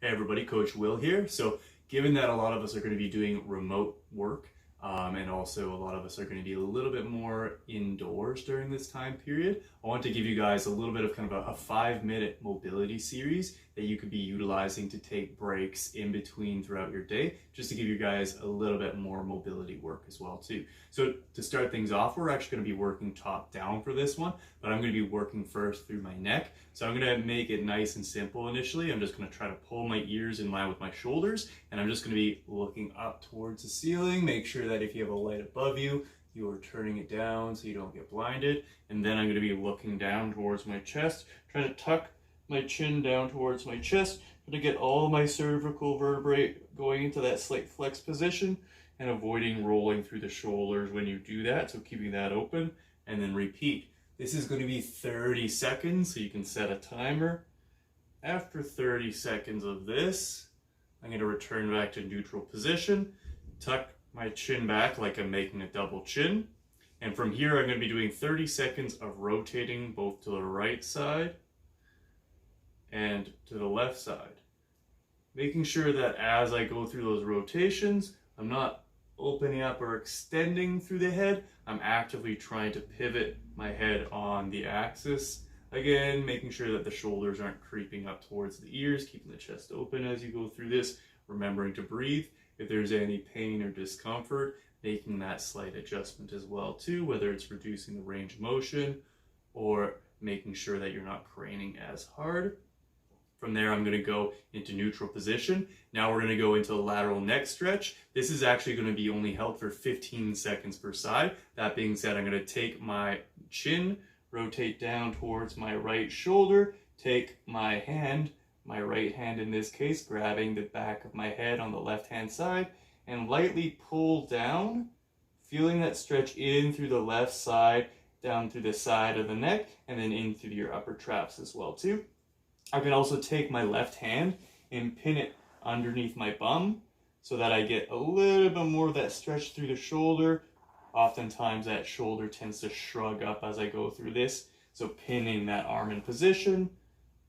Hey everybody, Coach Will here. So given that a lot of us are going to be doing remote work, and also a lot of us are going to be a little bit more indoors during this time period, I want to give you guys a little bit of kind of a 5-minute mobility series that you could be utilizing to take breaks in between throughout your day, just to give you guys a little bit more mobility work as well too. So to start things off, we're actually going to be working top down for this one, but I'm going to be working first through my neck. So I'm going to make it nice and simple initially. I'm just going to try to pull my ears in line with my shoulders, and I'm just going to be looking up towards the ceiling. Make sure that if you have a light above you, you are turning it down so you don't get blinded. And then I'm going to be looking down towards my chest, trying to tuck my chin down towards my chest to get all my cervical vertebrae going into that slight flex position and avoiding rolling through the shoulders when you do that. So keeping that open, and then repeat. This is going to be 30 seconds, so you can set a timer. After 30 seconds of this, I'm going to return back to neutral position, tuck my chin back like I'm making a double chin. And from here, I'm going to be doing 30 seconds of rotating both to the right side and to the left side. Making sure that as I go through those rotations, I'm not opening up or extending through the head. I'm actively trying to pivot my head on the axis. Again, making sure that the shoulders aren't creeping up towards the ears, keeping the chest open as you go through this, remembering to breathe. If there's any pain or discomfort, making that slight adjustment as well too, whether it's reducing the range of motion or making sure that you're not craning as hard. From there, I'm going to go into neutral position. Now we're going to go into a lateral neck stretch. This is actually going to be only held for 15 seconds per side. That being said, I'm going to take my chin, rotate down towards my right shoulder, take my hand, my right hand in this case, grabbing the back of my head on the left-hand side, and lightly pull down, feeling that stretch in through the left side, down through the side of the neck, and then in through your upper traps as well too. I can also take my left hand and pin it underneath my bum so that I get a little bit more of that stretch through the shoulder. Oftentimes that shoulder tends to shrug up as I go through this. So pinning that arm in position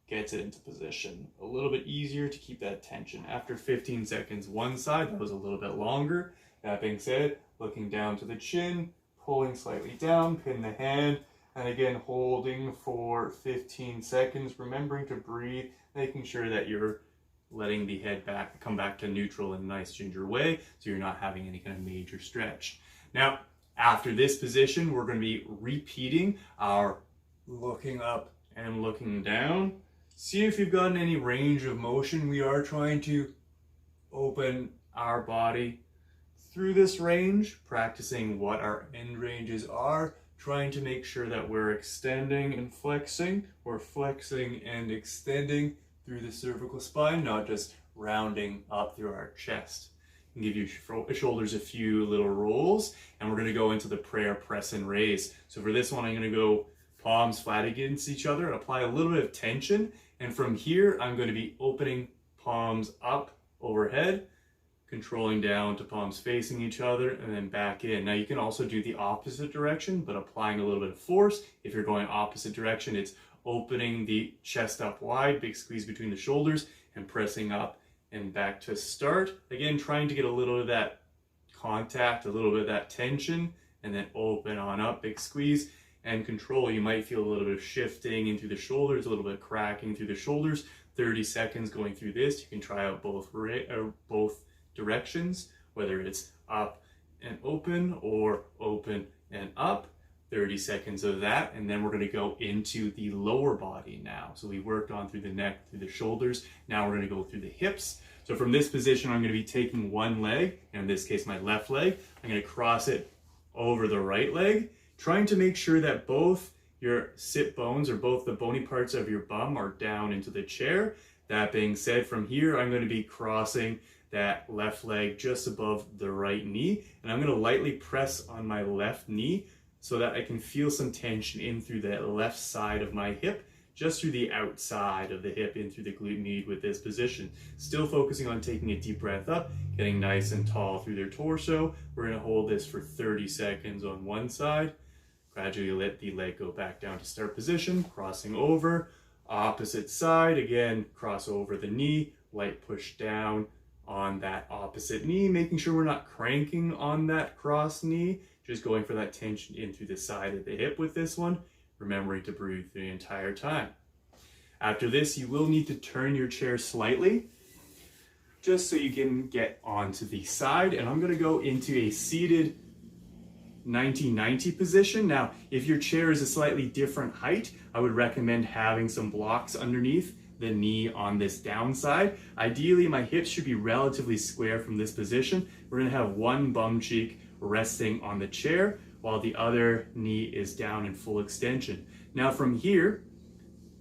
gets it into position. A little bit easier to keep that tension. After 15 seconds one side, that was a little bit longer. That being said, looking down to the chin, pulling slightly down, pin the hand, and again, holding for 15 seconds, remembering to breathe, making sure that you're letting the head come back to neutral in a nice ginger way, so you're not having any kind of major stretch. Now, after this position, we're going to be repeating our looking up and looking down. See if you've gotten any range of motion. We are trying to open our body through this range, practicing what our end ranges are, trying to make sure that we're extending and flexing, or flexing and extending through the cervical spine, not just rounding up through our chest. And give your shoulders a few little rolls, and we're going to go into the prayer press and raise. So for this one, I'm going to go palms flat against each other and apply a little bit of tension. And from here, I'm going to be opening palms up overhead, controlling down to palms facing each other, and then back in. Now you can also do the opposite direction, but applying a little bit of force. If you're going opposite direction, it's opening the chest up wide, big squeeze between the shoulders, and pressing up and back to start. Again, trying to get a little bit of that contact, a little bit of that tension, and then open on up, big squeeze, and control. You might feel a little bit of shifting into the shoulders, a little bit of cracking through the shoulders. 30 seconds going through this. You can try out both directions, whether it's up and open or open and up. 30 seconds of that, and then we're going to go into the lower body now. So we worked on through the neck, through the shoulders. Now we're going to go through the hips. So from this position, I'm going to be taking one leg, in this case my left leg. I'm going to cross it over the right leg, trying to make sure that both your sit bones, or both the bony parts of your bum, are down into the chair. That being said, from here I'm going to be crossing that left leg just above the right knee, and I'm going to lightly press on my left knee so that I can feel some tension in through the left side of my hip, just through the outside of the hip, in through the glute med with this position. Still focusing on taking a deep breath up, getting nice and tall through their torso. We're going to hold this for 30 seconds on one side. Gradually let the leg go back down to start position, crossing over, opposite side, again, cross over the knee, light push down on that opposite knee, making sure we're not cranking on that cross knee, just going for that tension in through the side of the hip with this one, remembering to breathe the entire time. After this, you will need to turn your chair slightly, just so you can get onto the side, and I'm gonna go into a seated 90-90 position. Now, if your chair is a slightly different height, I would recommend having some blocks underneath the knee on this downside. Ideally, my hips should be relatively square from this position. We're gonna have one bum cheek resting on the chair while the other knee is down in full extension. Now from here,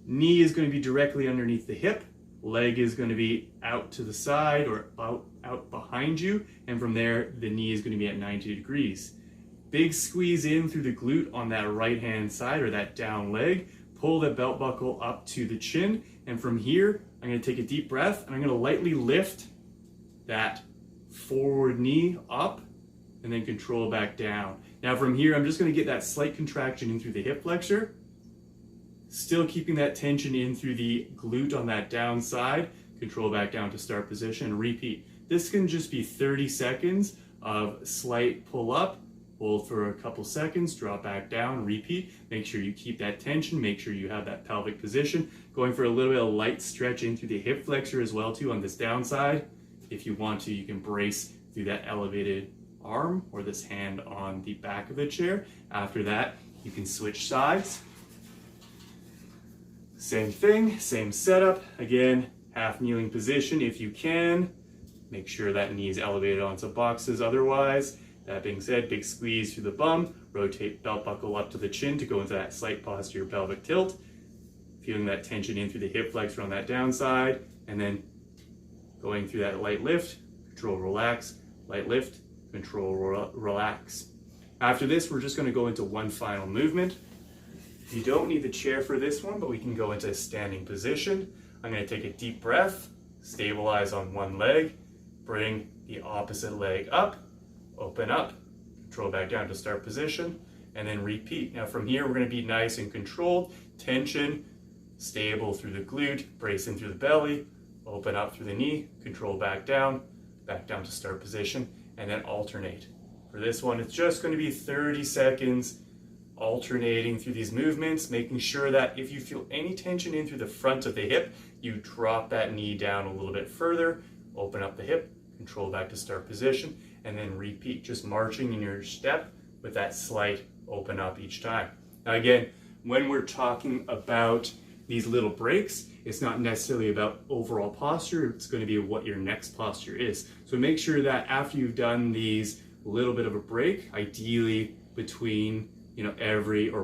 knee is gonna be directly underneath the hip, leg is gonna be out to the side or out behind you, and from there, the knee is gonna be at 90 degrees. Big squeeze in through the glute on that right-hand side or that down leg. Pull the belt buckle up to the chin. And from here, I'm gonna take a deep breath and I'm gonna lightly lift that forward knee up and then control back down. Now from here, I'm just gonna get that slight contraction in through the hip flexor. Still keeping that tension in through the glute on that down side. Control back down to start position and repeat. This can just be 30 seconds of slight pull up. Hold for a couple seconds, drop back down, repeat. Make sure you keep that tension, make sure you have that pelvic position. Going for a little bit of light stretch in through the hip flexor as well too on this downside. If you want to, you can brace through that elevated arm or this hand on the back of the chair. After that, you can switch sides. Same thing, same setup. Again, half kneeling position if you can. Make sure that knee is elevated onto boxes otherwise. That being said, big squeeze through the bum, rotate belt buckle up to the chin to go into that slight posterior pelvic tilt, feeling that tension in through the hip flexor on that downside, and then going through that light lift, control, relax, light lift, control, relax. After this, we're just gonna go into one final movement. You don't need the chair for this one, but we can go into a standing position. I'm gonna take a deep breath, stabilize on one leg, bring the opposite leg up, open up, control back down to start position, and then repeat. Now from here, we're gonna be nice and controlled. Tension, stable through the glute, brace in through the belly, open up through the knee, control back down to start position, and then alternate. For this one, it's just gonna be 30 seconds alternating through these movements, making sure that if you feel any tension in through the front of the hip, you drop that knee down a little bit further, open up the hip, control back to start position, and then repeat, just marching in your step with that slight open up each time. Now again, when we're talking about these little breaks, it's not necessarily about overall posture, it's going to be what your next posture is. So make sure that after you've done these little bit of a break, ideally between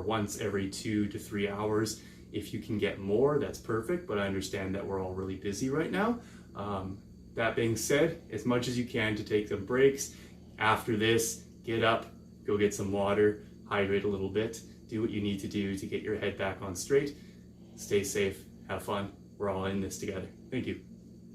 once every 2 to 3 hours. If you can get more, that's perfect, but I understand that we're all really busy right now. That being said, as much as you can to take some breaks. After this, get up, go get some water, hydrate a little bit, do what you need to do to get your head back on straight. Stay safe, have fun. We're all in this together. Thank you.